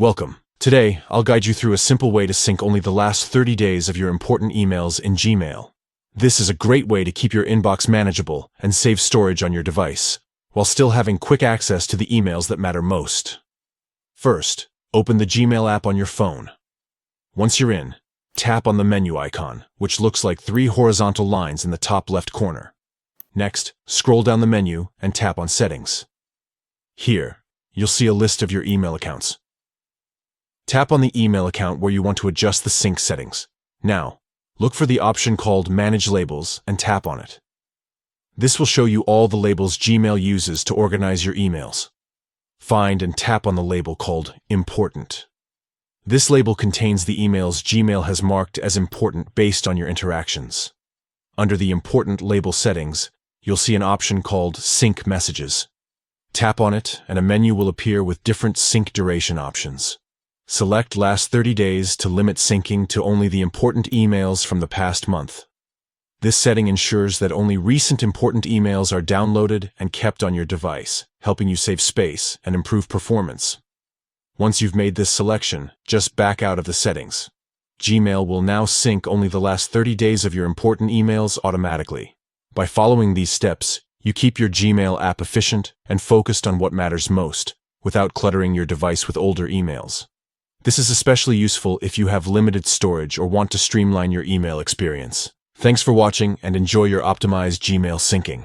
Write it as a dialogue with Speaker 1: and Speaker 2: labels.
Speaker 1: Welcome. Today, I'll guide you through a simple way to sync only the last 30 days of your important emails in Gmail. This is a great way to keep your inbox manageable and save storage on your device, while still having quick access to the emails that matter most. First, open the Gmail app on your phone. Once you're in, tap on the menu icon, which looks like 3 horizontal lines in the top left corner. Next, scroll down the menu and tap on Settings. Here, you'll see a list of your email accounts. Tap on the email account where you want to adjust the sync settings. Now, look for the option called Manage Labels and tap on it. This will show you all the labels Gmail uses to organize your emails. Find and tap on the label called Important. This label contains the emails Gmail has marked as important based on your interactions. Under the Important label settings, you'll see an option called Sync Messages. Tap on it and a menu will appear with different sync duration options. Select Last 30 days to limit syncing to only the important emails from the past month. This setting ensures that only recent important emails are downloaded and kept on your device, helping you save space and improve performance. Once you've made this selection, just back out of the settings. Gmail will now sync only the last 30 days of your important emails automatically. By following these steps, you keep your Gmail app efficient and focused on what matters most, without cluttering your device with older emails. This is especially useful if you have limited storage or want to streamline your email experience. Thanks for watching and enjoy your optimized Gmail syncing.